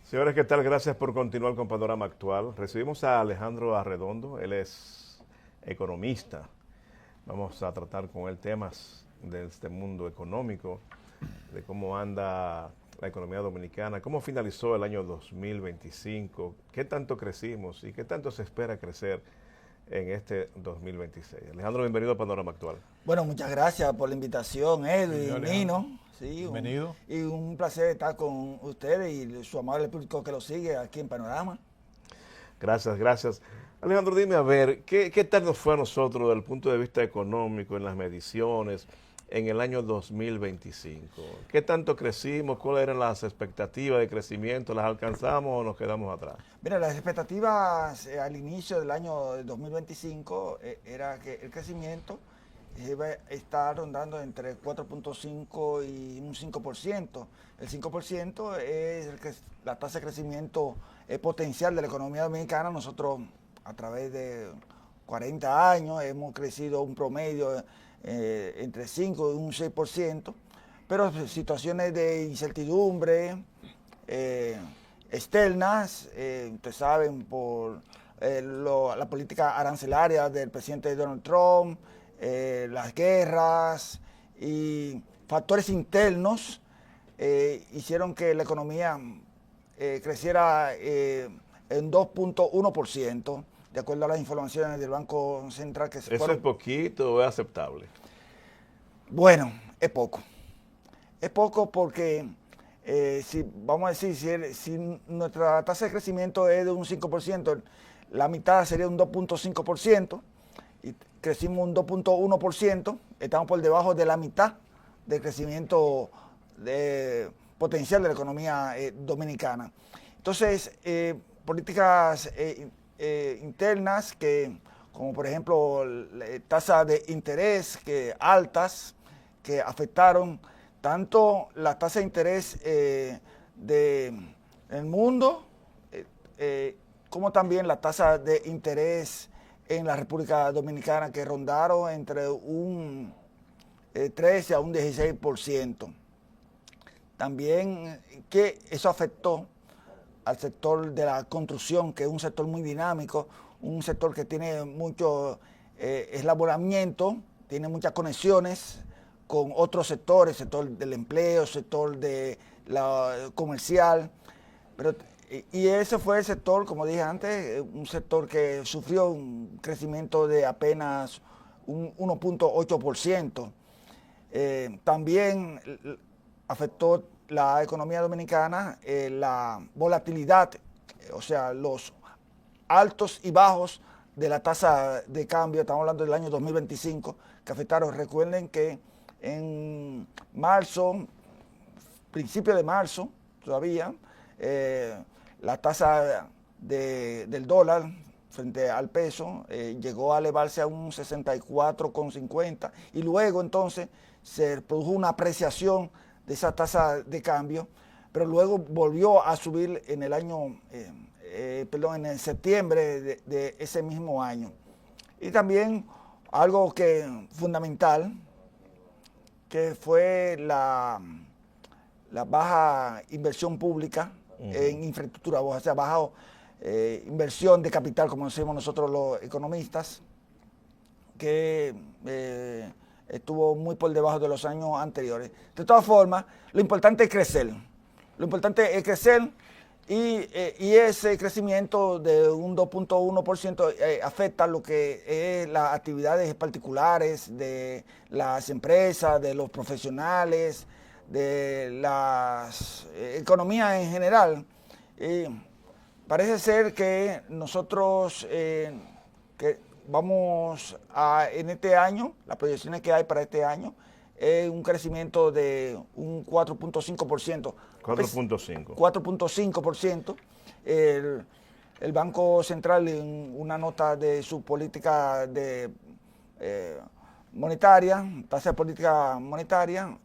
Señores, ¿qué tal? Gracias por continuar con Panorama Actual. Recibimos a Alejandro Arredondo, él es economista. Vamos a tratar con él temas de este mundo económico, de cómo anda la economía dominicana, cómo finalizó el año 2025, qué tanto crecimos y qué tanto se espera crecer en este 2026. Alejandro, bienvenido a Panorama Actual. Bueno, muchas gracias por la invitación, Bienvenido, Edwin, Alejandro. Nino. Sí, Bienvenido. y un placer estar con ustedes y su amable público que lo sigue aquí en Panorama. Gracias, gracias. Alejandro, dime a ver, ¿qué tal nos fue a nosotros desde el punto de vista económico en las mediciones en el año 2025? ¿Qué tanto crecimos? ¿Cuáles eran las expectativas de crecimiento? ¿Las alcanzamos o nos quedamos atrás? Mira, las expectativas al inicio del año 2025 era que el crecimiento iba a estar rondando entre 4.5 y un 5%. El 5% es la tasa de crecimiento potencial de la economía dominicana. Nosotros a través de 40 años hemos crecido un promedio entre 5 y un 6%, pero situaciones de incertidumbre externas, ustedes saben, por la política arancelaria del presidente Donald Trump, las guerras y factores internos hicieron que la economía creciera en 2.1%, de acuerdo a las informaciones del Banco Central. ¿Eso es poquito o es aceptable? Bueno, es poco. Es poco porque, si vamos a decir, si nuestra tasa de crecimiento es de un 5%, la mitad sería un 2.5%, y crecimos un 2.1%, estamos por debajo de la mitad del crecimiento potencial de la economía dominicana. Entonces, políticas internas como por ejemplo tasas de interés altas que afectaron tanto la tasa de interés del mundo como también la tasa de interés en la República Dominicana, que rondaron entre un 13 a un 16%. También que eso afectó al sector de la construcción, que es un sector muy dinámico, un sector que tiene mucho eslabonamiento, tiene muchas conexiones con otros sectores, sector del empleo, sector de la comercial, y ese fue el sector, como dije antes, un sector que sufrió un crecimiento de apenas un 1.8%. También afectó la economía dominicana la volatilidad, o sea, los altos y bajos de la tasa de cambio. Estamos hablando del año 2025, que afectaron. Recuerden que en marzo, principio de marzo todavía, la tasa del dólar frente al peso llegó a elevarse a un 64,50, y luego entonces se produjo una apreciación de esa tasa de cambio, pero luego volvió a subir en el año, en el septiembre de ese mismo año. Y también algo fundamental, que fue la baja inversión pública en infraestructura, o sea, baja inversión de capital, como decimos nosotros los economistas, que estuvo muy por debajo de los años anteriores. De todas formas, lo importante es crecer. Lo importante es crecer, y ese crecimiento de un 2.1% afecta lo que es las actividades particulares de las empresas, de los profesionales, de las economías en general. Parece ser que nosotros que vamos en este año, las proyecciones que hay para este año, es un crecimiento de un 4.5%. 4.5. 4.5%. El Banco Central, en una nota de su política monetaria, tasa de política monetaria,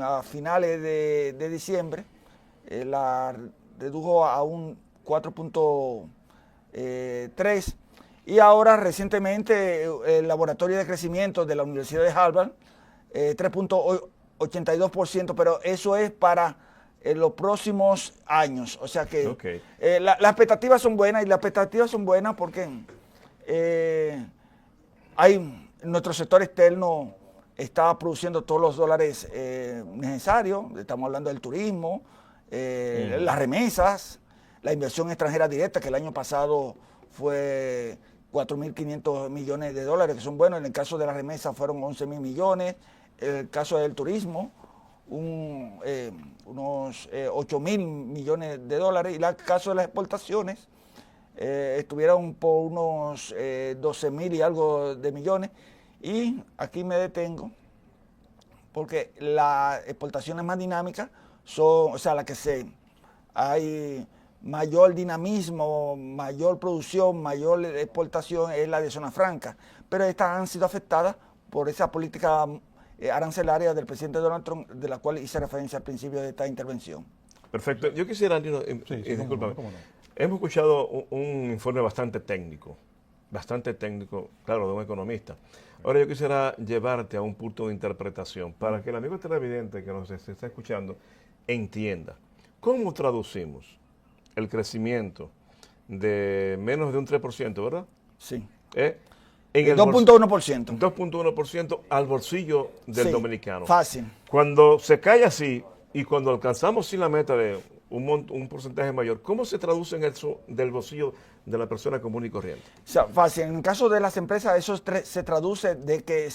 a finales de diciembre, la redujo a un 4.3%. Y ahora recientemente el laboratorio de crecimiento de la Universidad de Harvard, 3.82%, pero eso es para en los próximos años. O sea que Ok. las expectativas son buenas, y las expectativas son buenas porque nuestro sector externo está produciendo todos los dólares necesarios. Estamos hablando del turismo, las remesas, la inversión extranjera directa, que el año pasado fue 4.500 millones de dólares, que son buenos. En el caso de las remesas fueron 11.000 millones. En el caso del turismo, unos 8.000 millones de dólares. Y en el caso de las exportaciones, estuvieron por unos 12.000 y algo de millones. Y aquí me detengo, porque las exportaciones más dinámicas son, o sea, las que hay mayor dinamismo, mayor producción, mayor exportación, es la de zona franca. Pero estas han sido afectadas por esa política arancelaria del presidente Donald Trump, de la cual hice referencia al principio de esta intervención. Perfecto. Yo quisiera, Nino, discúlpame. ¿Cómo no? Hemos escuchado un informe bastante técnico, claro, de un economista. Ahora yo quisiera llevarte a un punto de interpretación para que el amigo televidente que nos está escuchando entienda. ¿Cómo traducimos el crecimiento de menos de un 3%, verdad? Sí. En el 2.1%. 2.1% al bolsillo del dominicano. Fácil. Cuando se cae así y cuando alcanzamos sin la meta de un porcentaje mayor, ¿cómo se traduce en eso del bolsillo de la persona común y corriente? O sea, fácil. En el caso de las empresas, eso se traduce de que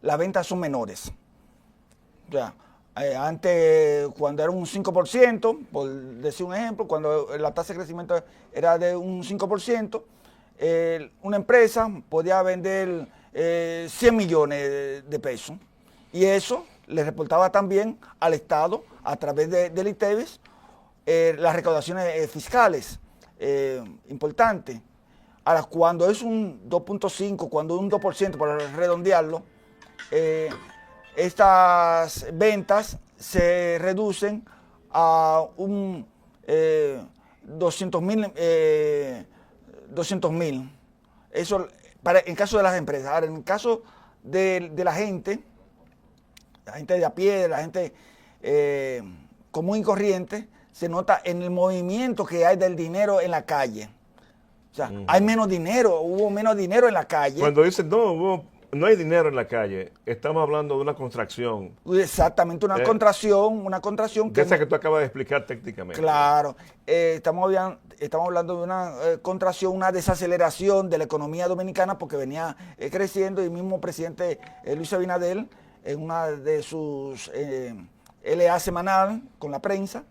las ventas son menores. O sea, antes, cuando era un 5%, por decir un ejemplo, cuando la tasa de crecimiento era de un 5%, una empresa podía vender 100 millones de pesos. Y eso le reportaba también al Estado, a través del ITEVIS, las recaudaciones fiscales importantes. Ahora, cuando es un 2.5, cuando es un 2%, para redondearlo, estas ventas se reducen a un 200.000. Eso en caso de las empresas. Ahora, en el caso de la gente de a pie, la gente común y corriente, se nota en el movimiento que hay del dinero en la calle. O sea, hay menos dinero, hubo menos dinero en la calle. Cuando dicen, no hay dinero en la calle, estamos hablando de una contracción. Exactamente, una contracción de esa que tú acabas de explicar técnicamente. Claro, estamos hablando de una contracción, una desaceleración de la economía dominicana, porque venía creciendo, y el mismo presidente Luis Abinader, en una de sus LA semanal con la prensa,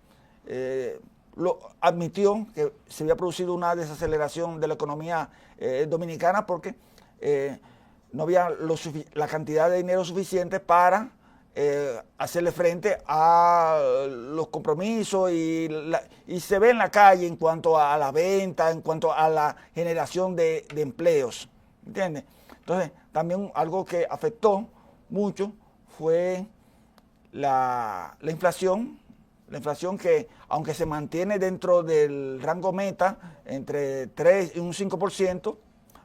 lo admitió que se había producido una desaceleración de la economía dominicana, porque no había la cantidad de dinero suficiente para hacerle frente a los compromisos, y se ve en la calle en cuanto a la venta, en cuanto a la generación de empleos, ¿entiendes? Entonces, también algo que afectó mucho fue la inflación. La inflación, que aunque se mantiene dentro del rango meta, entre 3 y un 5%,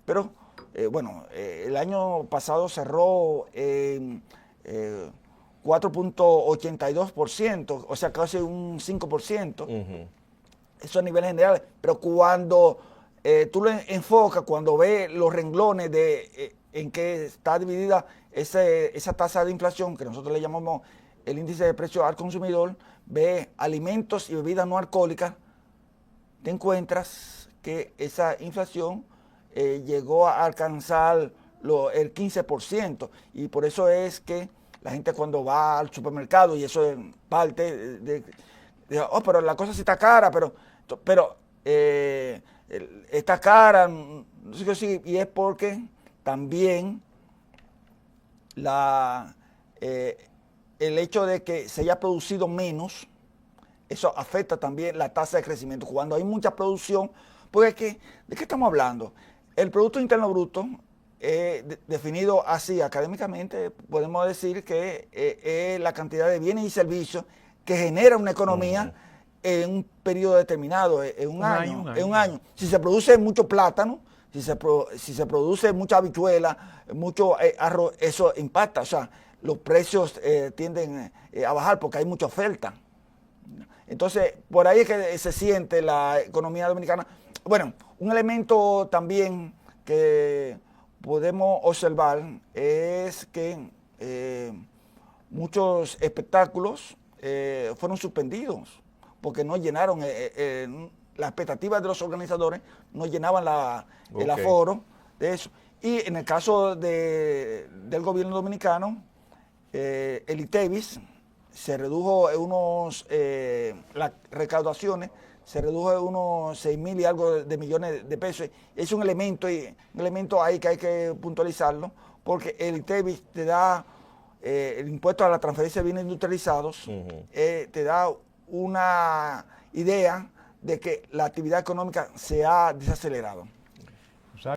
pero el año pasado cerró en 4.82%, o sea, casi un 5%. Eso a nivel general. Pero cuando tú lo enfocas, cuando ves los renglones en que está dividida esa tasa de inflación, que nosotros le llamamos el índice de precios al consumidor, ve alimentos y bebidas no alcohólicas, te encuentras que esa inflación llegó a alcanzar el 15%, y por eso es que la gente, cuando va al supermercado, y eso es parte pero la cosa sí está cara, pero está cara, no sé qué, sí, y es porque también el hecho de que se haya producido menos, eso afecta también la tasa de crecimiento. Cuando hay mucha producción, porque ¿de qué estamos hablando? El Producto Interno Bruto, definido así académicamente, podemos decir que es la cantidad de bienes y servicios que genera una economía en un periodo determinado, en un año. Si se produce mucho plátano, si se produce mucha habichuela, mucho arroz, eso impacta. O sea, los precios tienden a bajar porque hay mucha oferta, Entonces, por ahí es que se siente la economía dominicana. Bueno, un elemento también que podemos observar es que muchos espectáculos fueron suspendidos porque no llenaron las expectativas de los organizadores, no llenaban el aforo de eso. Y en el caso del gobierno dominicano, el ITEVIS se redujo las recaudaciones se redujo de unos 6.000 y algo de millones de pesos. Es un elemento ahí que hay que puntualizarlo, porque el ITEVIS te da el impuesto a la transferencia de bienes industrializados, te da una idea de que la actividad económica se ha desacelerado.